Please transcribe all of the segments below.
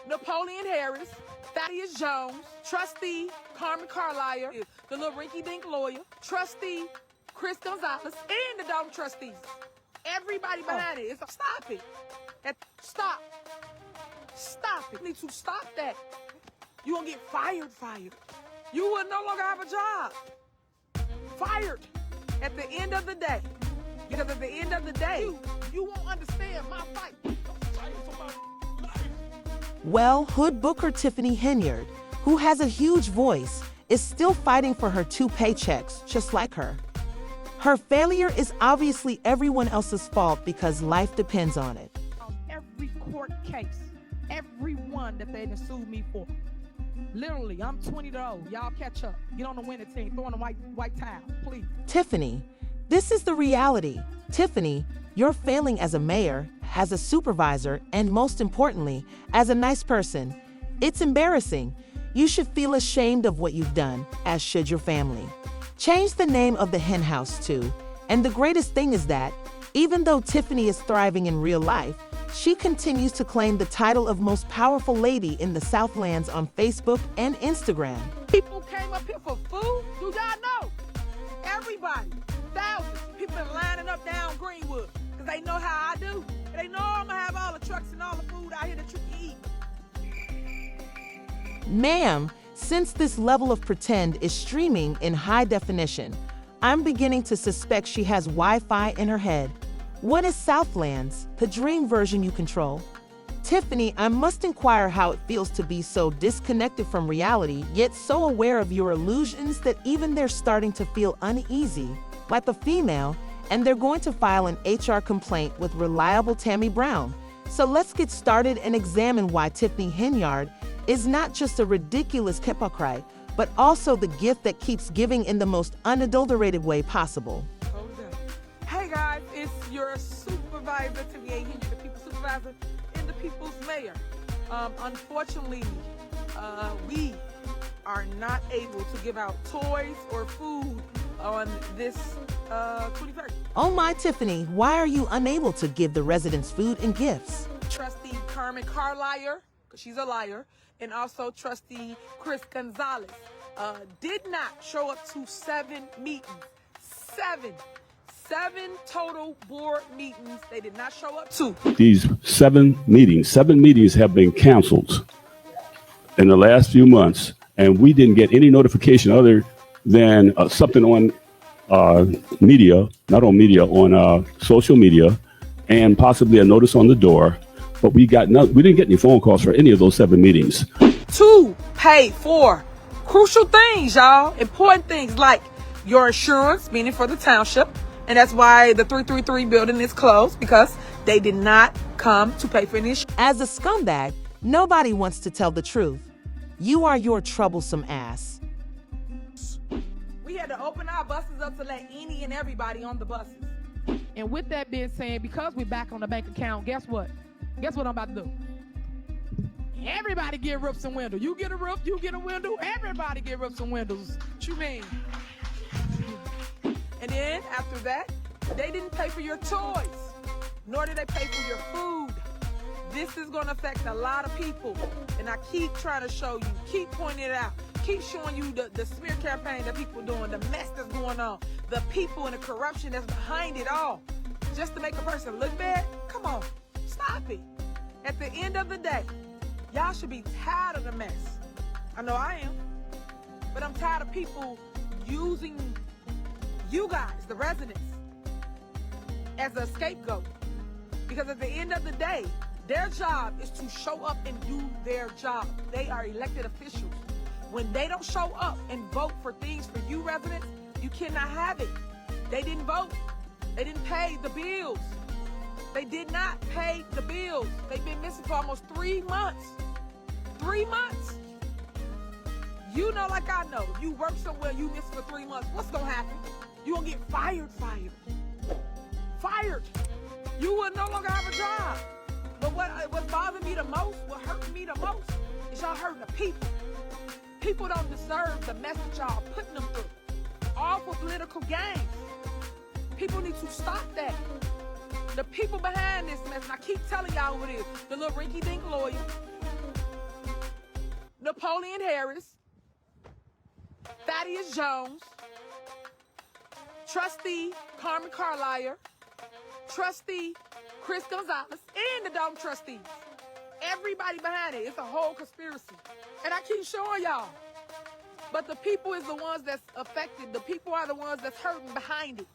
Napoleon Harris, Thaddeus Jones, trustee Carmen Carlisle, the little rinky-dink lawyer, trustee Chris Gonzalez, and the Dalton trustees. Everybody behind it. Stop it. Stop. Stop it. You need to stop that. You're going to get fired. You will no longer have a job. Fired at the end of the day. Because at the end of the day, you won't understand my fight. I'm fighting for my life. Well, Hood Booker Tiffany Henyard, who has a huge voice, is still fighting for her 2 paychecks, just like her. Her failure is obviously everyone else's fault because life depends on it. Every court case, every one that they done sued me for. Literally, I'm 20 years old. Y'all catch up. Get on the winning team. Throw on the white towel, please. Tiffany, this is the reality. Tiffany, you're failing as a mayor, as a supervisor, and most importantly, as a nice person. It's embarrassing. You should feel ashamed of what you've done, as should your family. Change the name of the hen house too. And the greatest thing is that, even though Tiffany is thriving in real life, she continues to claim the title of most powerful lady in the Southlands on Facebook and Instagram. People came up here for food. Do y'all know? Everybody, thousands, people been lining up down Greenwood because they know how I do. They know I'm gonna have all the trucks and all the food out here that you can eat. Ma'am, since this level of pretend is streaming in high definition, I'm beginning to suspect she has Wi-Fi in her head. What is Southlands, the dream version you control? Tiffany, I must inquire how it feels to be so disconnected from reality, yet so aware of your illusions that even they're starting to feel uneasy, like a female, and they're going to file an HR complaint with reliable Tammy Brown. So let's get started and examine why Tiffany Henyard is not just a ridiculous hypocrite, but also the gift that keeps giving in the most unadulterated way possible. Hey guys, it's your supervisor, Tiffany Henyard, the people's supervisor and the people's mayor. Unfortunately, we are not able to give out toys or food on this 21st. Oh my, Tiffany, why are you unable to give the residents food and gifts? Trustee Carmen Carlisle, because she's a liar, and also trustee Chris Gonzalez did not show up to 7 meetings. Seven total board meetings they did not show up to. These 7 meetings have been canceled in the last few months, and we didn't get any notification other than something on media, not on media, on social media, and possibly a notice on the door. But we didn't get any phone calls for any of those 7 meetings. To pay for crucial things, y'all, important things like your insurance, meaning for the township. And that's why the 333 building is closed, because they did not come to pay for any insurance. As a scumbag, nobody wants to tell the truth. You are your troublesome ass. We had to open our buses up to let any and everybody on the buses. And with that being said, because we're back on the bank account, guess what? Guess what I'm about to do? Everybody get roofs and windows. You get a roof, you get a window, everybody get roofs and windows. What you mean? And then after that, they didn't pay for your toys, nor did they pay for your food. This is going to affect a lot of people. And I keep trying to show you, keep pointing it out, keep showing you the smear campaign that people are doing, the mess that's going on, the people and the corruption that's behind it all. Just to make a person look bad? Come on, stop it. At the end of the day, y'all should be tired of the mess. I know I am. But I'm tired of people using you guys, the residents, as a scapegoat. Because at the end of the day, their job is to show up and do their job. They are elected officials. When they don't show up and vote for things for you residents, you cannot have it. They didn't vote. They didn't pay the bills. They did not pay the bills. They've been missing for almost 3 months. 3 months. You know, like I know, if you work somewhere, you miss for 3 months, what's gonna happen? You gonna get fired. You will no longer have a job. But what bothers me the most, what hurts me the most, is y'all hurting the people. People don't deserve the message y'all putting them through. All for political gains. People need to stop that. The people behind this mess, and I keep telling y'all who it is, the little rinky-dink lawyer, Napoleon Harris, Thaddeus Jones, trustee Carmen Carlisle, trustee Chris Gonzalez, and the dog trustees. Everybody behind it. It's a whole conspiracy. And I keep showing y'all. But the people is the ones that's affected. The people are the ones that's hurting behind it.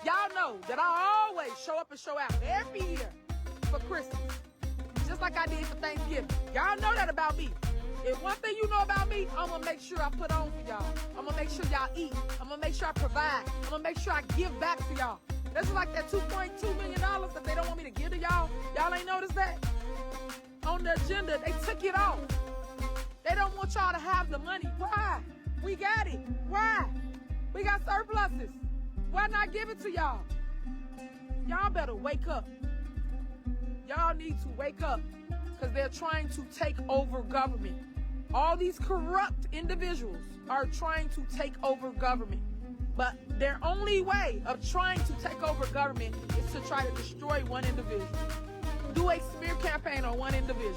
Y'all know that I always show up and show out every year for Christmas. Just like I did for Thanksgiving. Y'all know that about me. If one thing you know about me, I'm going to make sure I put on for y'all. I'm going to make sure y'all eat. I'm going to make sure I provide. I'm going to make sure I give back to y'all. That's like that $2.2 million that they don't want me to give to y'all. Y'all ain't noticed that? On the agenda, they took it off. They don't want y'all to have the money. Why? We got it. Why? We got surpluses. Why not give it to y'all? Y'all better wake up. Y'all need to wake up because they're trying to take over government. All these corrupt individuals are trying to take over government. But their only way of trying to take over government is to try to destroy one individual. Do a smear campaign on one individual.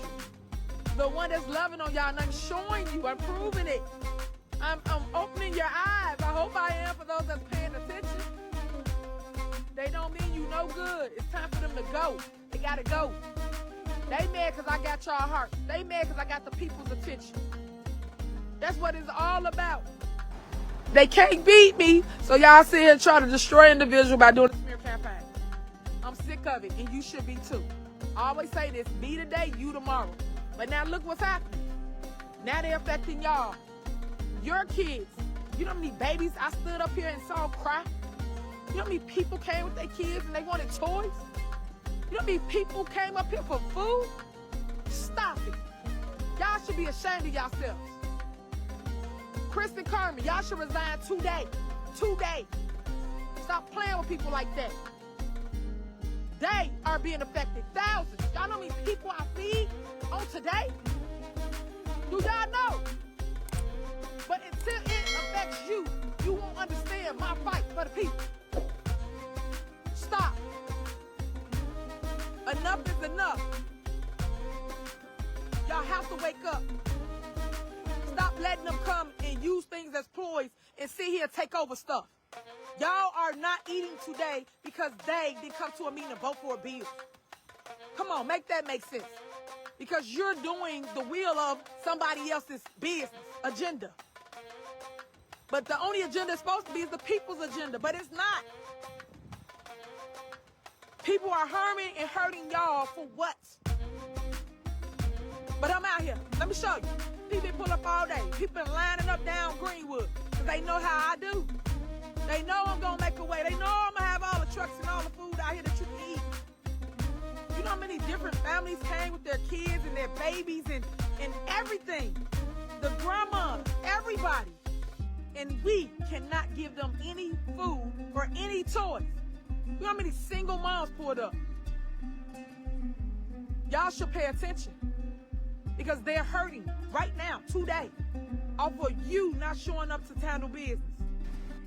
The one that's loving on y'all, and I'm showing you, I'm proving it. I'm opening your eyes. I hope I am for those that's paying attention. They don't mean you no good. It's time for them to go. They gotta go. They mad because I got y'all heart. They mad because I got the people's attention. That's what it's all about. They can't beat me, so y'all sit here and try to destroy an individual by doing a smear campaign. I'm sick of it, and you should be too. I always say this, me today, you tomorrow. But now look what's happening. Now they're affecting y'all. Your kids. You know how many babies I stood up here and saw cry? You know how many people came with their kids and they wanted toys? You know how many people came up here for food? Stop it. Y'all should be ashamed of yourselves. Chris and Carmen, y'all should resign today. Today. Stop playing with people like that. They are being affected. Thousands. Y'all know how many people I feed on today? Do y'all know? But until it affects you, you won't understand my fight for the people. Stop. Enough is enough. Y'all have to wake up. Stop letting them come and use things as ploys and sit here and take over stuff. Y'all are not eating today because they didn't come to a meeting and vote for a bill. Come on, make that make sense. Because you're doing the will of somebody else's business, agenda. But the only agenda it's supposed to be is the people's agenda, but it's not. People are harming and hurting y'all for what? But I'm out here. Let me show you. People been pull up all day. People been lining up down Greenwood because they know how I do. They know I'm going to make a way. They know I'm going to have all the trucks and all the food out here that you can eat. You know how many different families came with their kids and their babies and everything? The grandmas, everybody. And we cannot give them any food or any toys. You know how many single moms pulled up? Y'all should pay attention because they're hurting right now, today, off of you not showing up to handle business.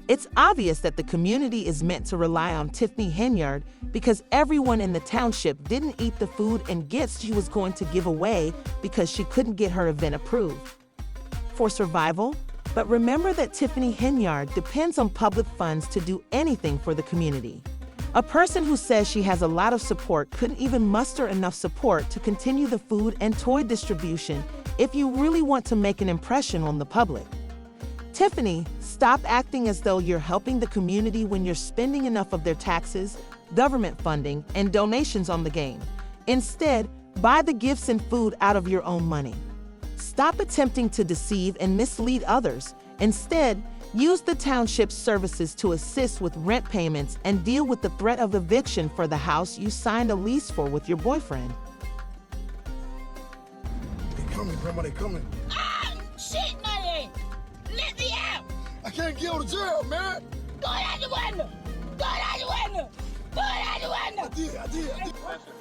It's obvious that the community is meant to rely on Tiffany Henyard because everyone in the township didn't eat the food and gifts she was going to give away because she couldn't get her event approved. For survival, but remember that Tiffany Henyard depends on public funds to do anything for the community. A person who says she has a lot of support couldn't even muster enough support to continue the food and toy distribution if you really want to make an impression on the public. Tiffany, stop acting as though you're helping the community when you're spending enough of their taxes, government funding, and donations on the game. Instead, buy the gifts and food out of your own money. Stop attempting to deceive and mislead others. Instead, use the township's services to assist with rent payments and deal with the threat of eviction for the house you signed a lease for with your boyfriend. They coming, Grandma, they coming. Ah, shit, money! Let me out! I can't get out of jail, man. Go out the window! Go out the window! Go out the window! I did.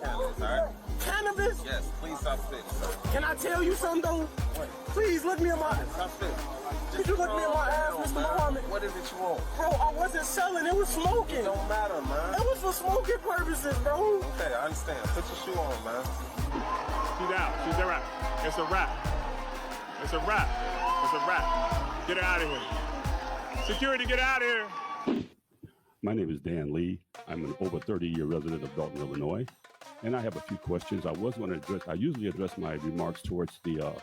Cannabis, all right? Cannabis? Yes, please stop spitting, sir. Can I tell you something though? What? Please look me in my eyes. Stop spitting. Could you look me in my ass, Mr. Muhammad? What is it you want? Bro, I wasn't selling, it was smoking. It don't matter, man. It was for smoking purposes, bro. Okay, I understand. Put your shoe on, man. She's out. She's a wrap. It's a wrap. It's a wrap. It's a wrap. Get her out of here. Security, get out of here. My name is Dan Lee. I'm an over 30-year resident of Dalton, Illinois, and I have a few questions. I usually address my remarks towards the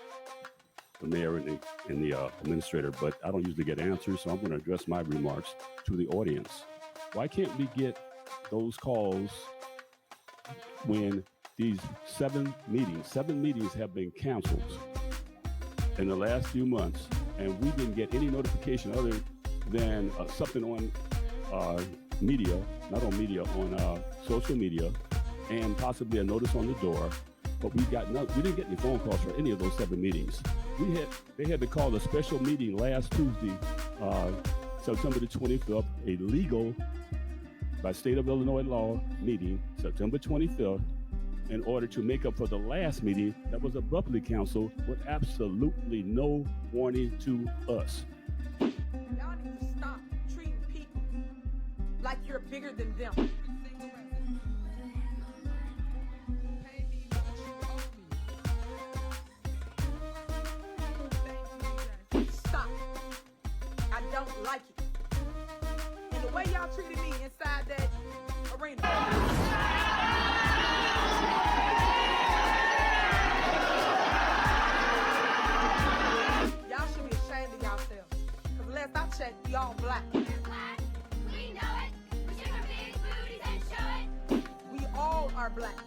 mayor and the administrator, but I don't usually get answers, so I'm going to address my remarks to the audience. Why can't we get those calls when these seven meetings have been canceled in the last few months, and we didn't get any notification other than something on media, not on media, on social media, and possibly a notice on the door. But we didn't get any phone calls for any of those 7 meetings. They had to call a special meeting last Tuesday, September the 25th, a legal, by state of Illinois law, meeting, September 25th, in order to make up for the last meeting that was abruptly canceled with absolutely no warning to us. Y'all need to stop treating people like you're bigger than them. Stop. I don't like it. And the way y'all treated me inside that arena. Y'all should be ashamed of yourselves. Because last I checked, we all black. We're black. We know it. We should have big booties and show it. We all are black.